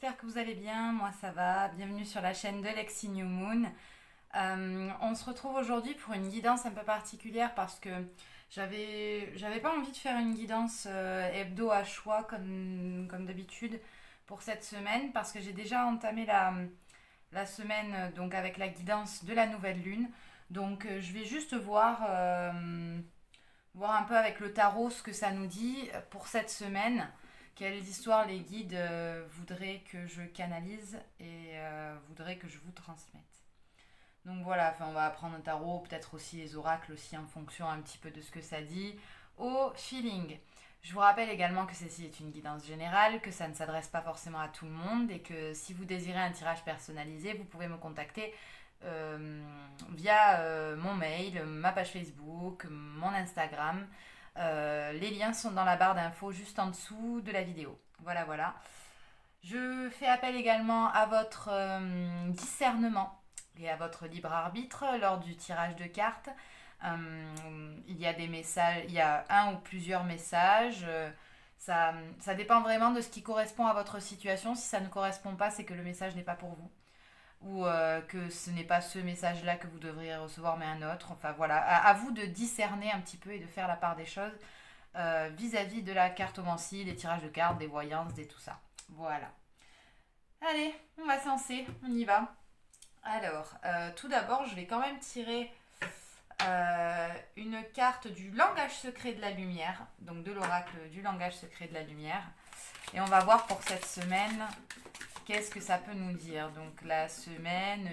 j'espère que vous allez bien, moi ça va, bienvenue sur la chaîne de Lexi New Moon. On se retrouve aujourd'hui pour une guidance un peu particulière parce que j'avais pas envie de faire une guidance hebdo à choix comme d'habitude pour cette semaine parce que j'ai déjà entamé la semaine donc avec la guidance de la nouvelle lune. Donc je vais juste voir un peu avec le tarot ce que ça nous dit pour cette semaine. Quelles histoires les guides voudraient que je canalise et voudraient que je vous transmette. Donc voilà, enfin, on va apprendre un tarot, peut-être aussi les oracles aussi en fonction un petit peu de ce que ça dit, au feeling. Je vous rappelle également que ceci est une guidance générale, que ça ne s'adresse pas forcément à tout le monde et que si vous désirez un tirage personnalisé, vous pouvez me contacter via mon mail, ma page Facebook, mon Instagram. Les liens sont dans la barre d'infos juste en dessous de la vidéo. Voilà, voilà. Je fais appel également à votre discernement et à votre libre arbitre lors du tirage de cartes. Il y a des messages, il y a un ou plusieurs messages. Ça dépend vraiment de ce qui correspond à votre situation. Si ça ne correspond pas, c'est que le message n'est pas pour vous ou que ce n'est pas ce message-là que vous devriez recevoir, mais un autre. Enfin voilà, à vous de discerner un petit peu et de faire la part des choses vis-à-vis de la cartomancie, des tirages de cartes, des voyances, des tout ça. Voilà. Allez, on va se lancer, on y va. Alors, tout d'abord, je vais quand même tirer une carte du langage secret de la lumière, donc de l'oracle du langage secret de la lumière. Et on va voir pour cette semaine qu'est-ce que ça peut nous dire. Donc la semaine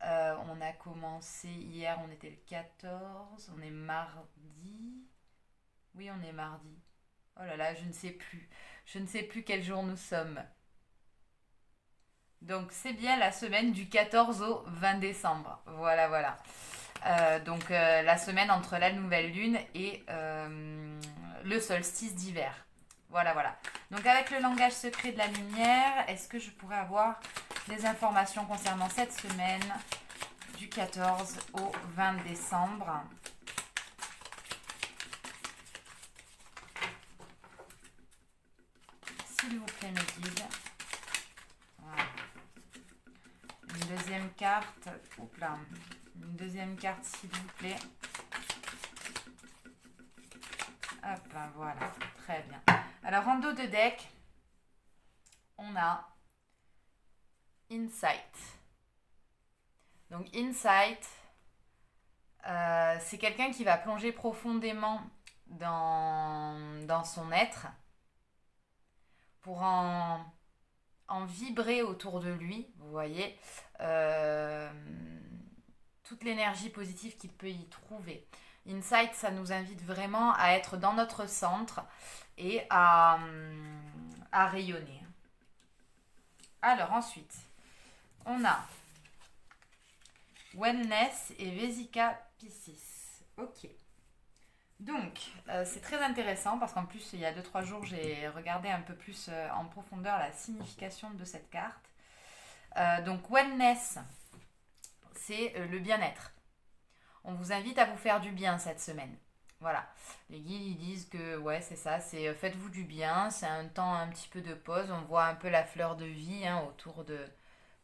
on a commencé hier, on était le 14, on est mardi. Oui, on est mardi. Oh là là, je ne sais plus. Je ne sais plus quel jour nous sommes. Donc c'est bien la semaine du 14 au 20 décembre. Voilà, voilà. La semaine entre la nouvelle lune et le solstice d'hiver. Voilà, voilà. Donc avec le langage secret de la lumière, est-ce que je pourrais avoir des informations concernant cette semaine du 14 au 20 décembre? S'il vous plaît, mes guides. Voilà. Une deuxième carte. Oups là. Une deuxième carte, s'il vous plaît. Hop, voilà. Très bien. Alors, en dos de deck, on a Insight. Donc, Insight, c'est quelqu'un qui va plonger profondément dans son être pour en vibrer autour de lui, vous voyez, toute l'énergie positive qu'il peut y trouver. Insight, ça nous invite vraiment à être dans notre centre et à rayonner. Alors ensuite, on a Wellness et Vesica Piscis. Ok. Donc, c'est très intéressant parce qu'en plus, il y a 2-3 jours, j'ai regardé un peu plus en profondeur la signification de cette carte. Donc, Wellness, c'est le bien-être. On vous invite à vous faire du bien cette semaine. Voilà. Les guides, ils disent que, ouais, c'est ça, c'est faites-vous du bien, c'est un temps un petit peu de pause. On voit un peu la fleur de vie autour de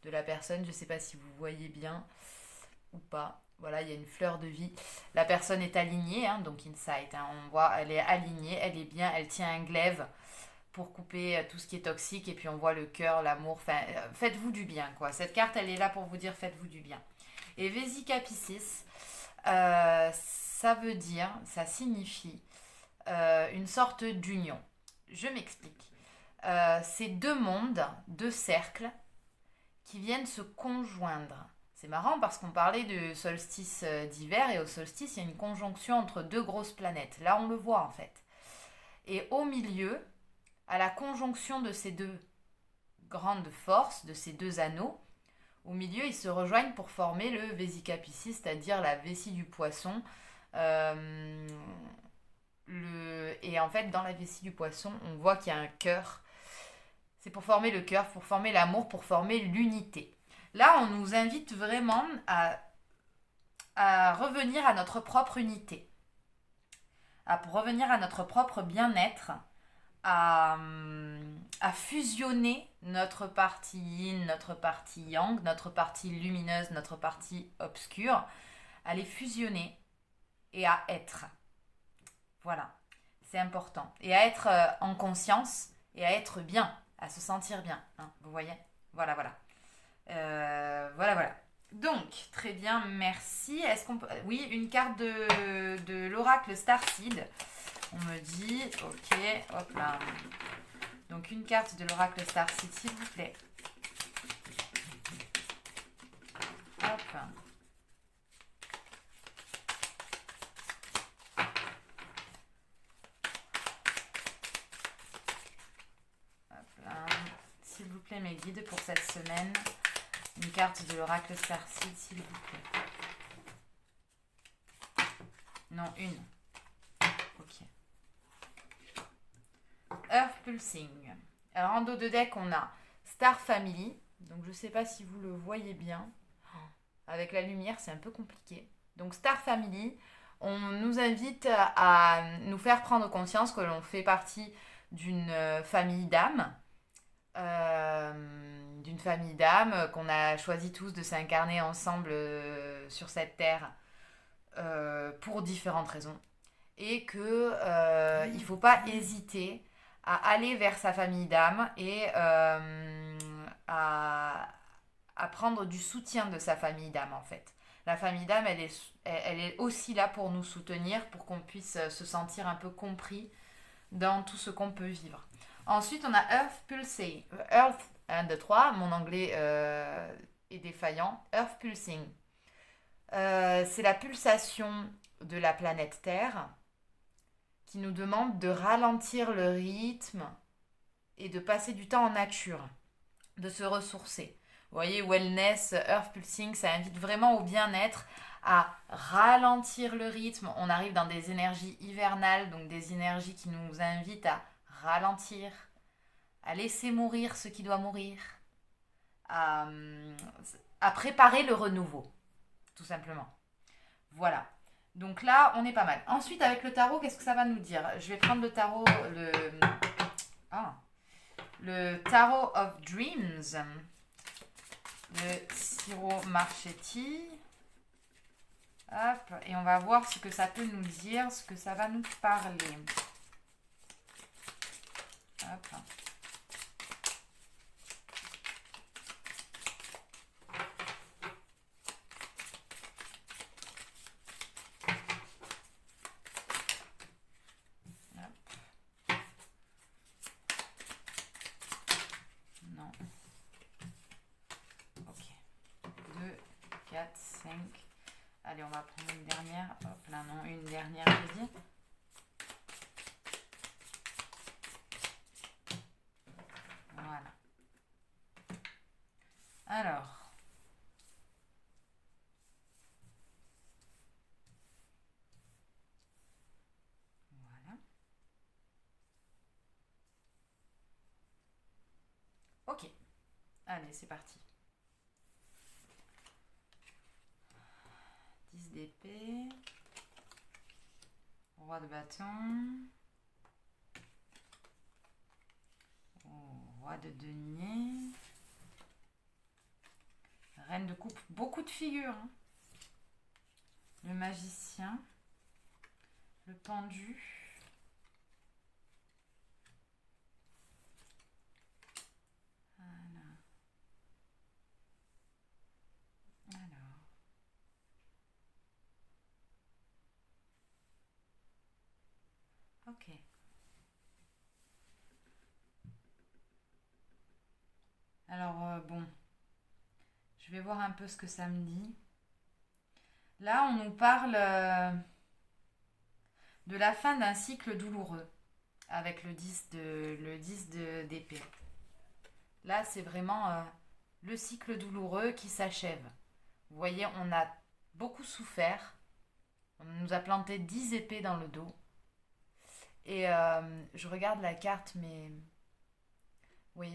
la personne. Je ne sais pas si vous voyez bien ou pas. Voilà, il y a une fleur de vie. La personne est alignée, donc Insight. On voit, elle est alignée, elle est bien, elle tient un glaive pour couper tout ce qui est toxique. Et puis on voit le cœur, l'amour. Enfin, faites-vous du bien, quoi. Cette carte, elle est là pour vous dire faites-vous du bien. Et Vesica Piscis, ça veut dire, ça signifie une sorte d'union. Je m'explique. C'est deux mondes, deux cercles qui viennent se conjoindre. C'est marrant parce qu'on parlait de solstice d'hiver et au solstice, il y a une conjonction entre deux grosses planètes. Là, on le voit en fait. Et au milieu, à la conjonction de ces deux grandes forces, de ces deux anneaux, au milieu, ils se rejoignent pour former le Vesica Piscis, c'est-à-dire la vessie du poisson. Et en fait, dans la vessie du poisson, on voit qu'il y a un cœur. C'est pour former le cœur, pour former l'amour, pour former l'unité. Là, on nous invite vraiment à revenir à notre propre unité, à revenir à notre propre bien-être, à fusionner notre partie yin, notre partie yang, notre partie lumineuse, notre partie obscure, à les fusionner et à être. Voilà, c'est important. Et à être en conscience et à être bien, à se sentir bien. Hein, vous voyez. Voilà, voilà. Voilà. Donc, très bien, merci. Est-ce qu'on peut... Oui, une carte de l'oracle Starseed. On me dit, ok, hop là. Donc, une carte de l'oracle Starseed, s'il vous plaît. Hop. S'il vous plaît, mes guides pour cette semaine. Une carte de l'oracle Starseed, s'il vous plaît. Non, une. Ok. Earth Pulsing. Alors, en dos de deck, on a Star Family. Donc, je ne sais pas si vous le voyez bien. Avec la lumière, c'est un peu compliqué. Donc, Star Family, on nous invite à nous faire prendre conscience que l'on fait partie d'une famille d'âmes. D'une famille d'âmes qu'on a choisi tous de s'incarner ensemble sur cette terre pour différentes raisons et que il faut pas hésiter à aller vers sa famille d'âmes et à prendre du soutien de sa famille d'âmes en fait. La famille d'âmes elle est aussi là pour nous soutenir, pour qu'on puisse se sentir un peu compris dans tout ce qu'on peut vivre. Ensuite, on a Earth Pulsing. Earth, 1, 2, 3. Mon anglais est défaillant. Earth Pulsing. C'est la pulsation de la planète Terre qui nous demande de ralentir le rythme et de passer du temps en nature, de se ressourcer. Vous voyez, Wellness, Earth Pulsing, ça invite vraiment au bien-être, à ralentir le rythme. On arrive dans des énergies hivernales, donc des énergies qui nous invitent à ralentir, à laisser mourir ce qui doit mourir, à préparer le renouveau, tout simplement. Voilà. Donc là, on est pas mal. Ensuite, avec le tarot, qu'est-ce que ça va nous dire? Je vais prendre le tarot, le Tarot of Dreams, le Ciro Marchetti. Hop, et on va voir ce que ça peut nous dire, ce que ça va nous parler. Hop. Non. Ok. 2, 4, 5. Allez, on va prendre une dernière. Hop là, non, une dernière, j'ai dit. Voilà. Alors. Voilà. Ok. Allez, c'est parti. 10 d'épée. Roi de bâton. Roi de denier. Reine de coupe. Beaucoup de figures. Hein. Le magicien. Le pendu. Voilà. Alors. Ok. Alors, bon. Je vais voir un peu ce que ça me dit. Là, on nous parle de la fin d'un cycle douloureux avec le 10 d'épée. Là, c'est vraiment le cycle douloureux qui s'achève. Vous voyez, on a beaucoup souffert. On nous a planté 10 épées dans le dos. Et je regarde la carte, mais oui,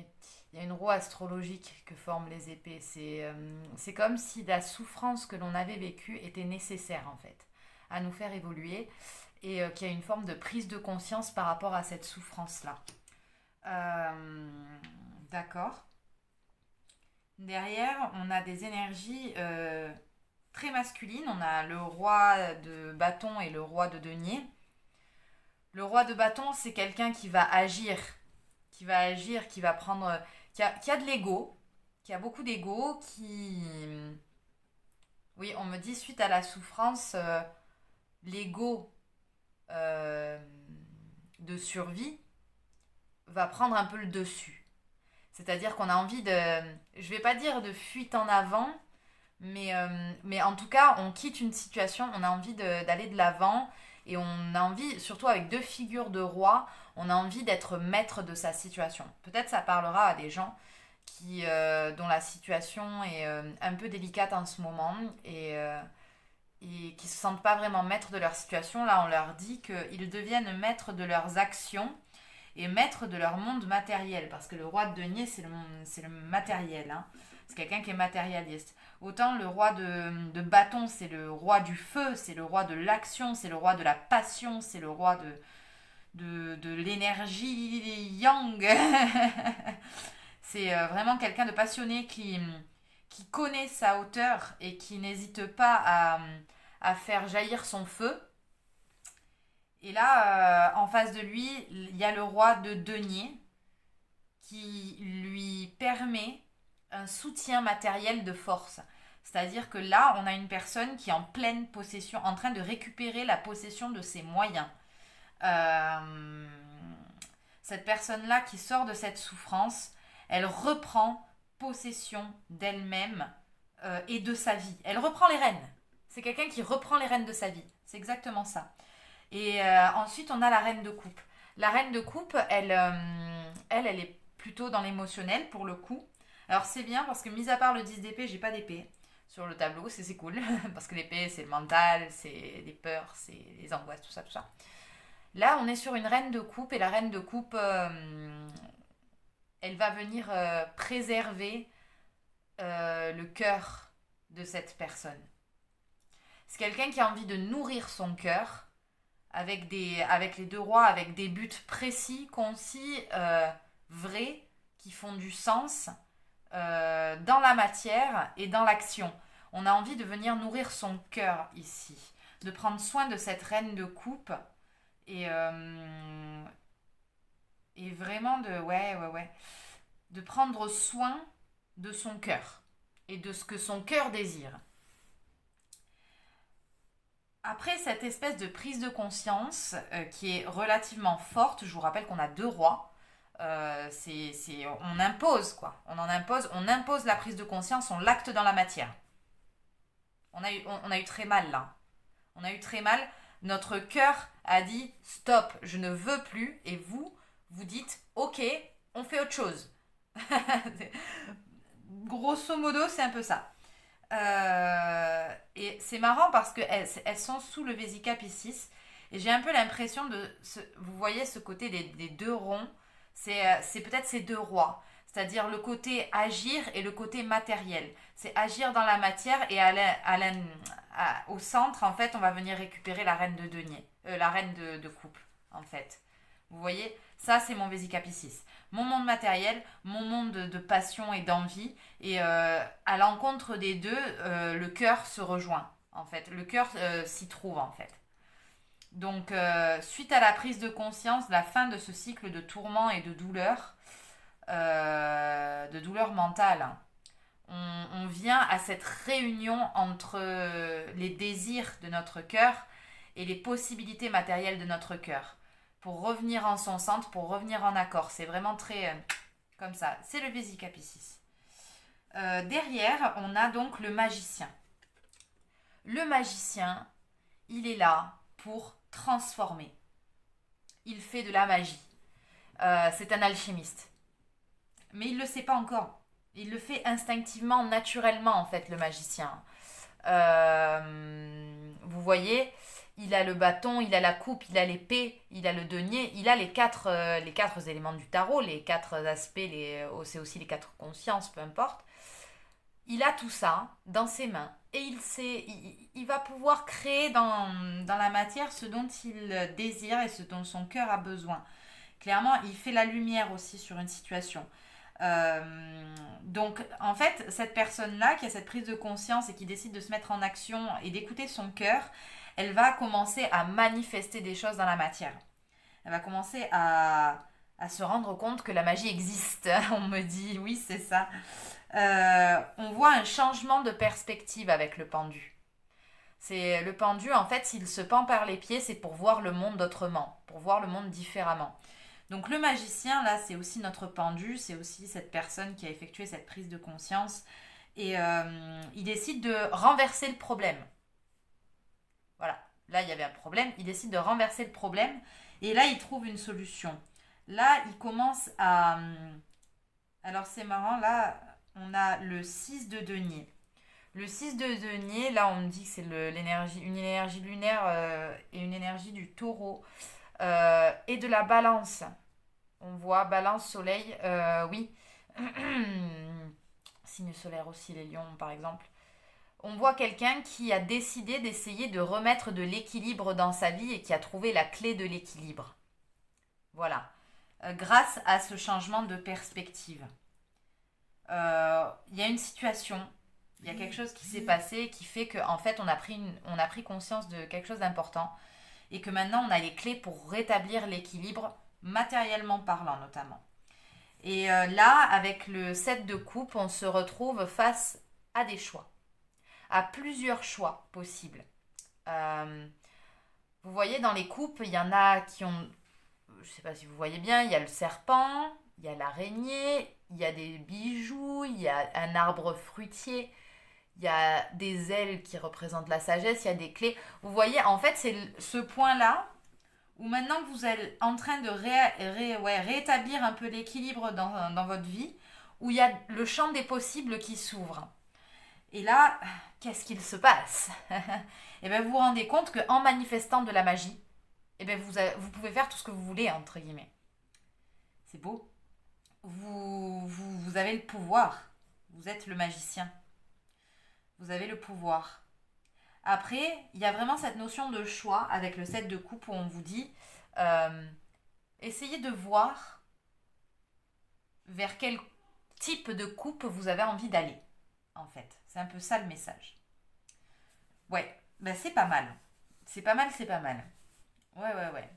il y a une roue astrologique que forment les épées. C'est comme si la souffrance que l'on avait vécue était nécessaire, en fait, à nous faire évoluer. Et qu'il y a une forme de prise de conscience par rapport à cette souffrance-là. D'accord. Derrière, on a des énergies très masculines. On a le roi de bâton et le roi de denier. Le roi de bâton, c'est quelqu'un qui va prendre, qui a de l'ego, qui a beaucoup d'ego, qui... Oui, on me dit, suite à la souffrance, l'ego euh, de survie va prendre un peu le dessus. C'est-à-dire qu'on a envie de, je vais pas dire de fuite en avant, mais en tout cas, on quitte une situation, on a envie d'aller de l'avant et on a envie, surtout avec deux figures de roi, on a envie d'être maître de sa situation. Peut-être ça parlera à des gens dont la situation est un peu délicate en ce moment et qui ne se sentent pas vraiment maîtres de leur situation. Là, on leur dit qu'ils deviennent maîtres de leurs actions et maîtres de leur monde matériel. Parce que le roi de denier, c'est le matériel. Hein. C'est quelqu'un qui est matérialiste. Autant le roi de bâton, c'est le roi du feu, c'est le roi de l'action, c'est le roi de la passion, c'est le roi de l'énergie yang. C'est vraiment quelqu'un de passionné qui connaît sa hauteur et qui n'hésite pas à faire jaillir son feu. Et là, en face de lui, il y a le roi de denier qui lui permet un soutien matériel de force. C'est-à-dire que là, on a une personne qui est en pleine possession, en train de récupérer la possession de ses moyens. Euh, Cette personne-là qui sort de cette souffrance, elle reprend possession d'elle-même et de sa vie. Elle reprend les rênes. C'est quelqu'un qui reprend les rênes de sa vie. C'est exactement ça. Et ensuite, on a la reine de coupe. La reine de coupe, elle est plutôt dans l'émotionnel pour le coup. Alors c'est bien parce que mis à part le 10 d'épée, j'ai pas d'épée sur le tableau, c'est cool. Parce que l'épée, c'est le mental, c'est les peurs, c'est les angoisses, tout ça, tout ça. Là, on est sur une reine de coupe et la reine de coupe, elle va venir préserver le cœur de cette personne. C'est quelqu'un qui a envie de nourrir son cœur avec les deux rois, avec des buts précis, concis, vrais, qui font du sens dans la matière et dans l'action. On a envie de venir nourrir son cœur ici, de prendre soin de cette reine de coupe et, et vraiment de prendre soin de son cœur et de ce que son cœur désire. Après cette espèce de prise de conscience qui est relativement forte, je vous rappelle qu'on a deux rois, on impose quoi, on impose la prise de conscience, on l'acte dans la matière. On a eu très mal là, on a eu très mal, notre cœur a dit stop, je ne veux plus, et vous dites ok, on fait autre chose. Grosso modo, c'est un peu ça. Et c'est marrant parce qu'elles sont sous le Vesica Piscis. Et j'ai un peu l'impression vous voyez ce côté des deux ronds, c'est peut-être ces deux rois. C'est-à-dire le côté agir et le côté matériel. C'est agir dans la matière et au centre, en fait, on va venir récupérer la reine de denier, la reine de coupe, en fait. Vous voyez, ça c'est mon Vesica Piscis. Mon monde matériel, mon monde de passion et d'envie. Et à l'encontre des deux, le cœur se rejoint, en fait. Le cœur s'y trouve, en fait. Donc, suite à la prise de conscience, la fin de ce cycle de tourments et de douleur mentale, on vient à cette réunion entre les désirs de notre cœur et les possibilités matérielles de notre cœur pour revenir en son centre, pour revenir en accord. C'est vraiment très comme ça. C'est le Vesica Piscis. Derrière, on a donc le magicien. Le magicien, il est là pour transformer. Il fait de la magie. C'est un alchimiste. Mais il ne le sait pas encore. Il le fait instinctivement, naturellement, en fait, le magicien. Vous voyez, il a le bâton, il a la coupe, il a l'épée, il a le denier, il a les quatre éléments du tarot, les quatre aspects, c'est aussi les quatre consciences, peu importe. Il a tout ça dans ses mains et il va pouvoir créer dans la matière ce dont il désire et ce dont son cœur a besoin. Clairement, il fait la lumière aussi sur une situation. Donc, en fait, cette personne-là qui a cette prise de conscience et qui décide de se mettre en action et d'écouter son cœur, elle va commencer à manifester des choses dans la matière. Elle va commencer à se rendre compte que la magie existe. On me dit, oui, c'est ça. On voit un changement de perspective avec le pendu. C'est le pendu, en fait, s'il se pend par les pieds, c'est pour voir le monde autrement, pour voir le monde différemment. Donc le magicien, là, c'est aussi notre pendu, c'est aussi cette personne qui a effectué cette prise de conscience. Et il décide de renverser le problème. Voilà, là, il y avait un problème, il décide de renverser le problème. Et là, il trouve une solution. Là, il commence à... Alors c'est marrant, là, on a le 6 de denier. Le 6 de denier, là, on me dit que c'est une énergie lunaire et une énergie du taureau. Et de la balance. On voit balance, soleil, oui. Signe solaire aussi, les lions, par exemple. On voit quelqu'un qui a décidé d'essayer de remettre de l'équilibre dans sa vie et qui a trouvé la clé de l'équilibre. Voilà. Grâce à ce changement de perspective. Il y a une situation, il y a quelque chose qui s'est passé qui fait qu'en fait on a pris conscience de quelque chose d'important et que maintenant on a les clés pour rétablir l'équilibre, matériellement parlant notamment. Et là, avec le 7 de coupe, on se retrouve face à des choix, à plusieurs choix possibles. Vous voyez, dans les coupes, il y en a qui ont, je ne sais pas si vous voyez bien, il y a le serpent, il y a l'araignée, il y a des bijoux, il y a un arbre fruitier, il y a des ailes qui représentent la sagesse, il y a des clés. Vous voyez, en fait, c'est ce point-là où maintenant que vous êtes en train de rétablir un peu l'équilibre dans votre vie, où il y a le champ des possibles qui s'ouvre. Et là, qu'est-ce qu'il se passe? Et bien, vous vous rendez compte qu'en manifestant de la magie, et bien vous pouvez faire tout ce que vous voulez, entre guillemets. C'est beau. Vous avez le pouvoir. Vous êtes le magicien. Vous avez le pouvoir. Après, il y a vraiment cette notion de choix avec le 7 de coupe où on vous dit essayez de voir vers quel type de coupe vous avez envie d'aller. En fait, c'est un peu ça le message. Ouais, ben c'est pas mal. C'est pas mal, c'est pas mal. Ouais.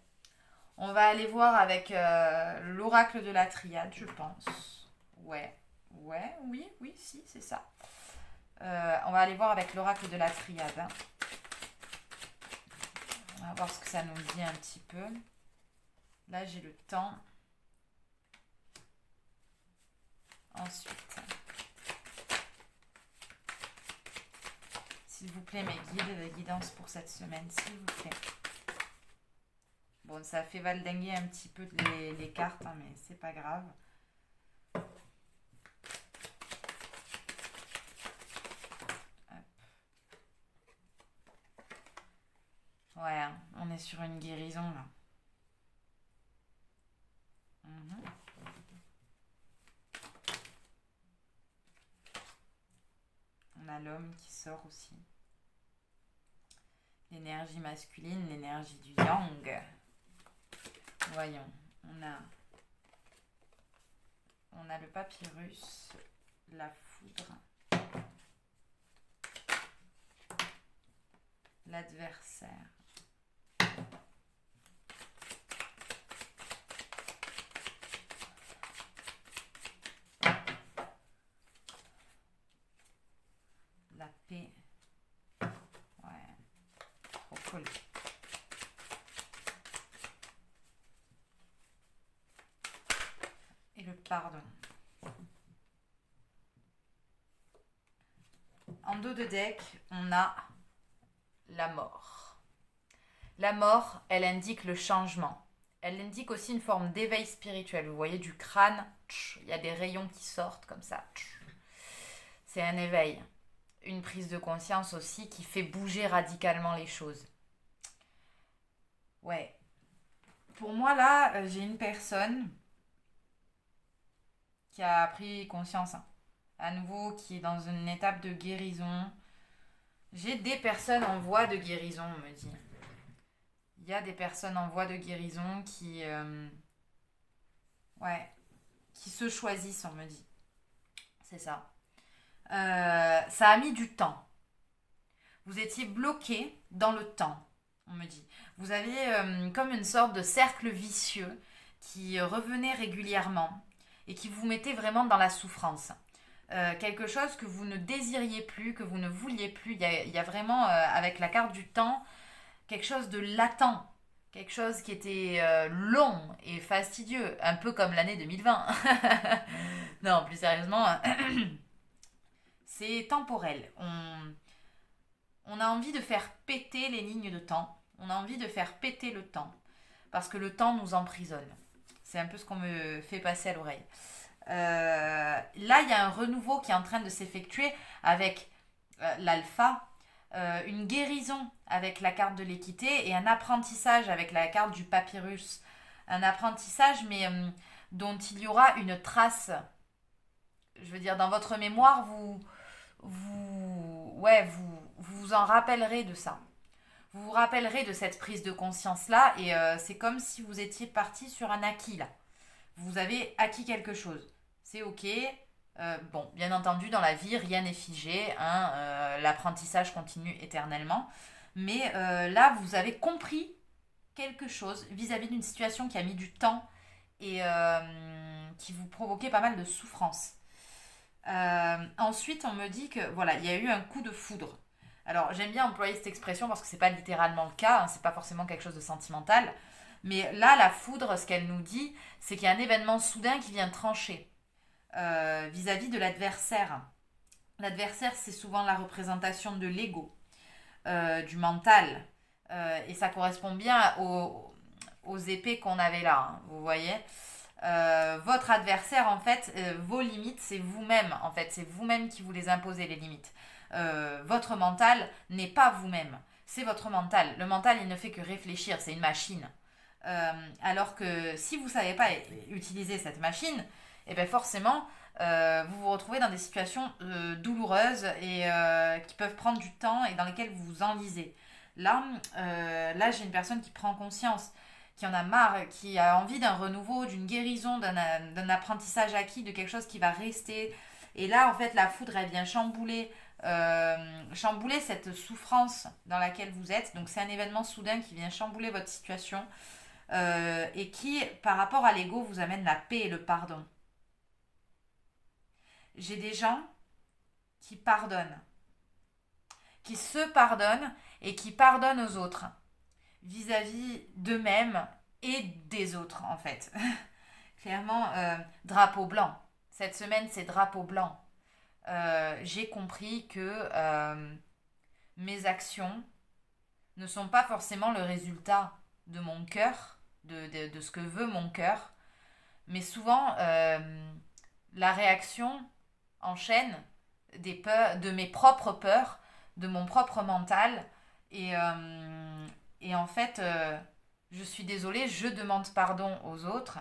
On va aller voir avec l'oracle de la triade, je pense. Oui, si, c'est ça. On va aller voir avec l'oracle de la triade. Hein. On va voir ce que ça nous dit un petit peu. Là, j'ai le temps. Ensuite, s'il vous plaît, mes guides, guidances pour cette semaine, s'il vous plaît. Bon, ça fait valdinguer un petit peu les cartes, hein, mais c'est pas grave. Ouais, on est sur une guérison là. On a l'homme qui sort aussi. L'énergie masculine, l'énergie du yang. Voyons, on a le papyrus, la foudre, l'adversaire. La paix. Ouais, trop cool. Et le pardon. En dos de deck, on a la mort. La mort, elle indique le changement. Elle indique aussi une forme d'éveil spirituel. Vous voyez, du crâne, il y a des rayons qui sortent comme ça. C'est un éveil. Une prise de conscience aussi qui fait bouger radicalement les choses. Ouais. Pour moi, là, j'ai une personne qui a pris conscience, hein, à nouveau, qui est dans une étape de guérison. J'ai des personnes en voie de guérison, on me dit. Il y a des personnes en voie de guérison qui Ouais. Qui se choisissent, on me dit. C'est ça. Ça a mis du temps. Vous étiez bloqué dans le temps, on me dit. Vous aviez comme une sorte de cercle vicieux qui revenait régulièrement et qui vous mettait vraiment dans la souffrance. Quelque chose que vous ne désiriez plus, que vous ne vouliez plus. Il y a vraiment, avec la carte du temps, quelque chose de latent. Quelque chose qui était long et fastidieux, un peu comme l'année 2020. Non, plus sérieusement, c'est temporel. On a envie de faire péter les lignes de temps. On a envie de faire péter le temps. Parce que le temps nous emprisonne. C'est un peu ce qu'on me fait passer à l'oreille. Là, il y a un renouveau qui est en train de s'effectuer avec l'alpha, une guérison avec la carte de l'équité et un apprentissage avec la carte du papyrus. Un apprentissage, mais dont il y aura une trace. Je veux dire, dans votre mémoire, vous vous en rappellerez de ça. Vous vous rappellerez de cette prise de conscience-là et c'est comme si vous étiez parti sur un acquis là. Vous avez acquis quelque chose. C'est ok. Bon, bien entendu, dans la vie, rien n'est figé. Hein, l'apprentissage continue éternellement. Mais là, vous avez compris quelque chose vis-à-vis d'une situation qui a mis du temps et qui vous provoquait pas mal de souffrance. Ensuite, on me dit que voilà, il y a eu un coup de foudre. Alors, j'aime bien employer cette expression parce que c'est pas littéralement le cas, hein, c'est pas forcément quelque chose de sentimental. Mais là, la foudre, ce qu'elle nous dit, c'est qu'il y a un événement soudain qui vient trancher vis-à-vis de l'adversaire. L'adversaire, c'est souvent la représentation de l'ego, du mental. Et ça correspond bien aux épées qu'on avait là, hein, vous voyez. Votre adversaire, en fait, vos limites, c'est vous-même, en fait. C'est vous-même qui vous les imposez, les limites. Votre mental n'est pas vous-même. C'est votre mental. Le mental, il ne fait que réfléchir. C'est une machine. Alors que si vous ne savez pas utiliser cette machine, eh bien forcément, vous vous retrouvez dans des situations douloureuses et qui peuvent prendre du temps et dans lesquelles vous vous enlisez. Là, j'ai une personne qui prend conscience, qui en a marre, qui a envie d'un renouveau, d'une guérison, d'un apprentissage acquis, de quelque chose qui va rester. Et là, en fait, la foudre, elle vient chambouler cette souffrance dans laquelle vous êtes. Donc, c'est un événement soudain qui vient chambouler votre situation et qui, par rapport à l'ego, vous amène la paix et le pardon. J'ai des gens qui pardonnent, qui se pardonnent et qui pardonnent aux autres vis-à-vis d'eux-mêmes et des autres en fait. Clairement, drapeau blanc. Cette semaine, c'est drapeau blanc. J'ai compris que mes actions ne sont pas forcément le résultat de mon cœur, de ce que veut mon cœur, mais souvent la réaction en chaîne des peurs, de mes propres peurs, de mon propre mental. Et en fait, je suis désolée, je demande pardon aux autres,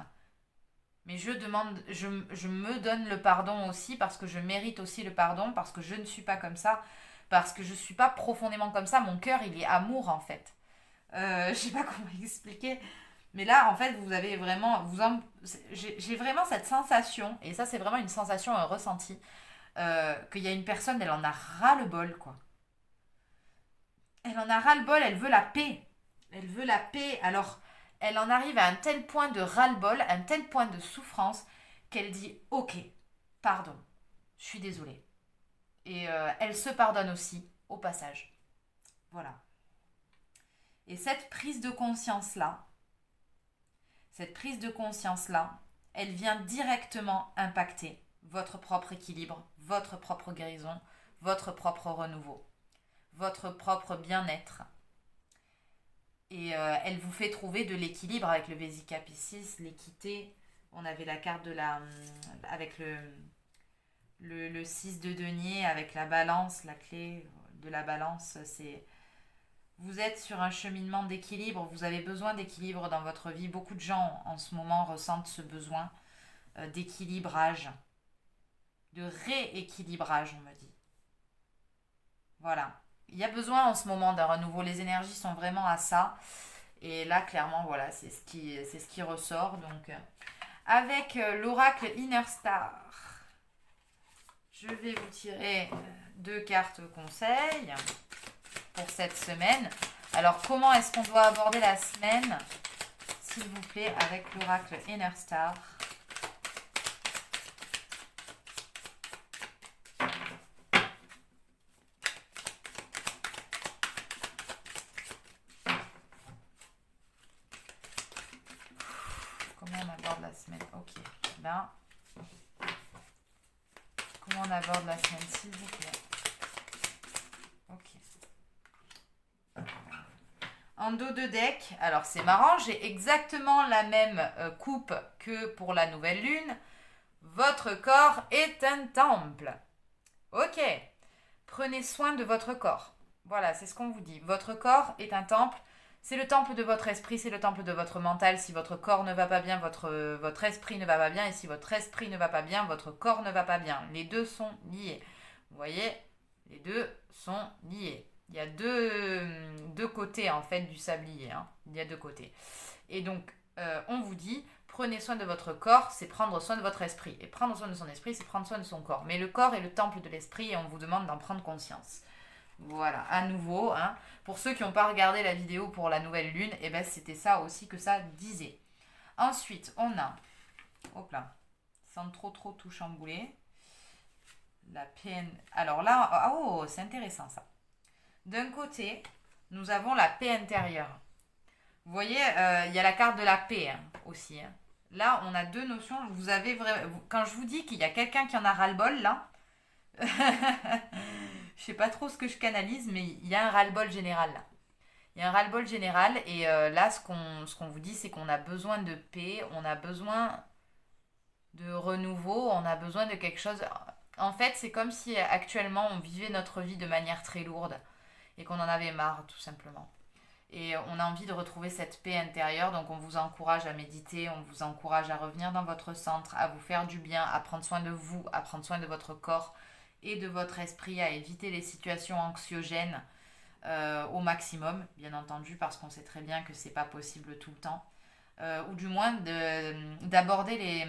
mais je me donne le pardon aussi parce que je mérite aussi le pardon, parce que je ne suis pas comme ça, parce que je ne suis pas profondément comme ça. Mon cœur, il est amour en fait. Je ne sais pas comment expliquer. Mais là, en fait, vous avez vraiment, j'ai vraiment cette sensation, et ça, c'est vraiment une sensation, un ressenti, qu'il y a une personne, elle en a ras-le-bol, quoi. Elle en a ras-le-bol, elle veut la paix. Elle veut la paix. Alors, elle en arrive à un tel point de ras-le-bol, un tel point de souffrance, qu'elle dit, ok, pardon, je suis désolée. Et elle se pardonne aussi, au passage. Voilà. Et cette prise de conscience-là, elle vient directement impacter votre propre équilibre, votre propre guérison, votre propre renouveau, votre propre bien-être. Et elle vous fait trouver de l'équilibre avec le Vesica Piscis, l'équité. On avait la carte avec le 6 de denier, avec la balance, la clé de la balance, c'est... Vous êtes sur un cheminement d'équilibre, vous avez besoin d'équilibre dans votre vie. Beaucoup de gens en ce moment ressentent ce besoin d'équilibrage, de rééquilibrage, on me dit. Voilà. Il y a besoin en ce moment d'un renouveau. Les énergies sont vraiment à ça. Et là, clairement, voilà, c'est ce qui ressort. Donc, Avec l'oracle Inner Star, je vais vous tirer 2 cartes conseils pour cette semaine. Alors, comment est-ce qu'on doit aborder la semaine, s'il vous plaît, avec l'oracle Inner Star? Comment on aborde la semaine? Ok, bien. Comment on aborde la semaine, s'il vous plaît? Ok. En dos de deck, alors c'est marrant, j'ai exactement la même coupe que pour la nouvelle lune. Votre corps est un temple. Ok. Prenez soin de votre corps. Voilà, c'est ce qu'on vous dit. Votre corps est un temple. C'est le temple de votre esprit, c'est le temple de votre mental. Si votre corps ne va pas bien, votre esprit ne va pas bien. Et si votre esprit ne va pas bien, votre corps ne va pas bien. Les deux sont liés. Vous voyez, les deux sont liés. Il y a deux côtés en fait du sablier. Hein. Il y a 2 côtés. Et donc, on vous dit, prenez soin de votre corps, c'est prendre soin de votre esprit. Et prendre soin de son esprit, c'est prendre soin de son corps. Mais le corps est le temple de l'esprit et on vous demande d'en prendre conscience. Voilà, à nouveau, hein, pour ceux qui n'ont pas regardé la vidéo pour la nouvelle lune, eh ben, c'était ça aussi que ça disait. Ensuite, on a, hop là, sans trop tout chambouler, la PN. Alors là, oh, c'est intéressant ça. D'un côté, nous avons la paix intérieure. Vous voyez, il y a la carte de la paix hein, aussi. Hein. Là, on a 2 notions. Vous avez quand je vous dis qu'il y a quelqu'un qui en a ras-le-bol, là, je sais pas trop ce que je canalise, mais il y a un ras-le-bol général, là. Il y a un ras-le-bol général, et là, ce qu'on vous dit, c'est qu'on a besoin de paix, on a besoin de renouveau, on a besoin de quelque chose. En fait, c'est comme si actuellement, on vivait notre vie de manière très lourde, et qu'on en avait marre, tout simplement. Et on a envie de retrouver cette paix intérieure, donc on vous encourage à méditer, on vous encourage à revenir dans votre centre, à vous faire du bien, à prendre soin de vous, à prendre soin de votre corps et de votre esprit, à éviter les situations anxiogènes au maximum, bien entendu, parce qu'on sait très bien que c'est pas possible tout le temps. Ou du moins d'aborder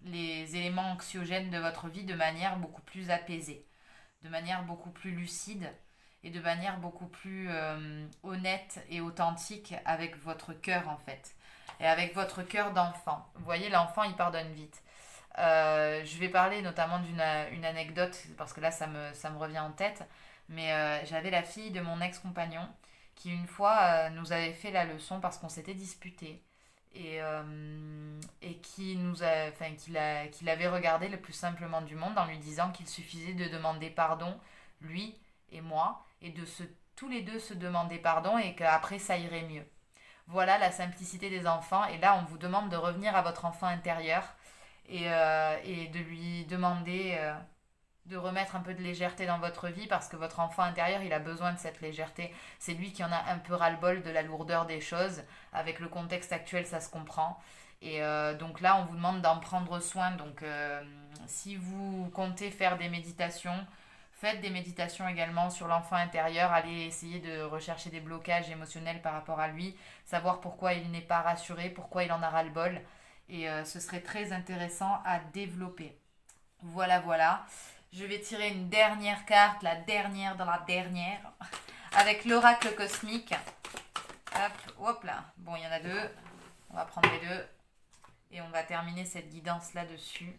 les éléments anxiogènes de votre vie de manière beaucoup plus apaisée, de manière beaucoup plus lucide et de manière beaucoup plus honnête et authentique avec votre cœur en fait. Et avec votre cœur d'enfant. Vous voyez, l'enfant, il pardonne vite. Je vais parler notamment d'une anecdote, parce que là, ça me revient en tête. Mais j'avais la fille de mon ex-compagnon qui, une fois, nous avait fait la leçon parce qu'on s'était disputé. Et qui nous a, enfin, qu'il avait regardé le plus simplement du monde en lui disant qu'il suffisait de demander pardon, lui et moi, et tous les deux se demander pardon et qu'après ça irait mieux. Voilà la simplicité des enfants. Et là, on vous demande de revenir à votre enfant intérieur et de lui demander de remettre un peu de légèreté dans votre vie parce que votre enfant intérieur, il a besoin de cette légèreté. C'est lui qui en a un peu ras-le-bol de la lourdeur des choses. Avec le contexte actuel, ça se comprend. Et donc là, on vous demande d'en prendre soin. Donc si vous comptez faire des méditations, faites des méditations également sur l'enfant intérieur. Allez essayer de rechercher des blocages émotionnels par rapport à lui. Savoir pourquoi il n'est pas rassuré, pourquoi il en a ras-le-bol. Et ce serait très intéressant à développer. Voilà, voilà. Je vais tirer une dernière carte, la dernière dans la dernière, avec l'oracle cosmique. Hop, hop là. Bon, il y en a 2. On va prendre les 2. Et on va terminer cette guidance là-dessus.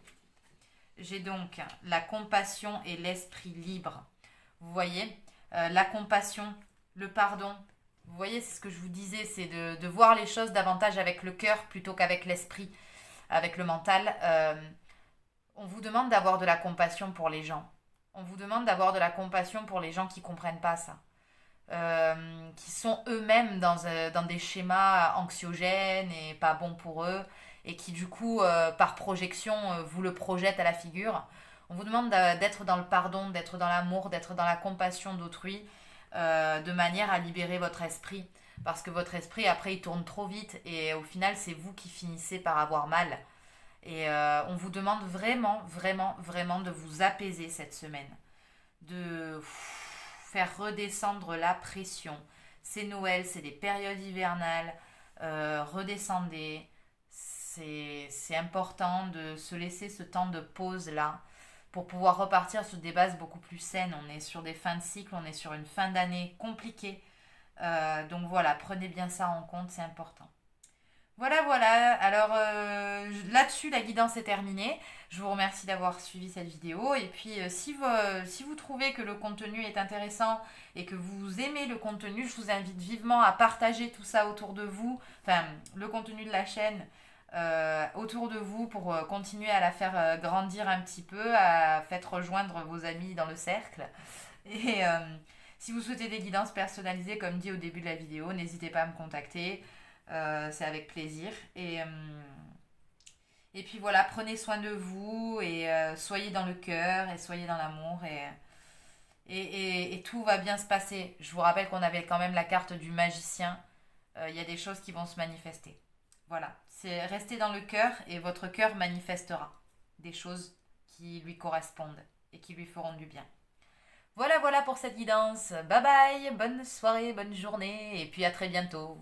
J'ai donc la compassion et l'esprit libre. Vous voyez, la compassion, le pardon. Vous voyez, c'est ce que je vous disais, c'est de voir les choses davantage avec le cœur plutôt qu'avec l'esprit, avec le mental. On vous demande d'avoir de la compassion pour les gens. On vous demande d'avoir de la compassion pour les gens qui ne comprennent pas ça. Qui sont eux-mêmes dans des schémas anxiogènes et pas bons pour eux. Et qui du coup, par projection, vous le projettent à la figure. On vous demande d'être dans le pardon, d'être dans l'amour, d'être dans la compassion d'autrui, de manière à libérer votre esprit. Parce que votre esprit, après, il tourne trop vite et au final, c'est vous qui finissez par avoir mal. Et on vous demande vraiment, vraiment, vraiment de vous apaiser cette semaine. De faire redescendre la pression. C'est Noël, c'est des périodes hivernales. Redescendez. c'est important de se laisser ce temps de pause là pour pouvoir repartir sur des bases beaucoup plus saines. On est sur des fins de cycle, on est sur une fin d'année compliquée. Donc voilà, prenez bien ça en compte, c'est important. Voilà, voilà. Alors là-dessus, la guidance est terminée. Je vous remercie d'avoir suivi cette vidéo. Et puis, si vous trouvez que le contenu est intéressant et que vous aimez le contenu, je vous invite vivement à partager tout ça autour de vous. Enfin, le contenu de la chaîne autour de vous pour continuer à la faire grandir un petit peu, à faire rejoindre vos amis dans le cercle. Et si vous souhaitez des guidances personnalisées, comme dit au début de la vidéo, n'hésitez pas à me contacter. C'est avec plaisir. Et puis voilà, prenez soin de vous et soyez dans le cœur et soyez dans l'amour et tout va bien se passer. Je vous rappelle qu'on avait quand même la carte du magicien. Il y a des choses qui vont se manifester. Voilà, c'est rester dans le cœur et votre cœur manifestera des choses qui lui correspondent et qui lui feront du bien. Voilà, voilà pour cette guidance. Bye bye, bonne soirée, bonne journée et puis à très bientôt.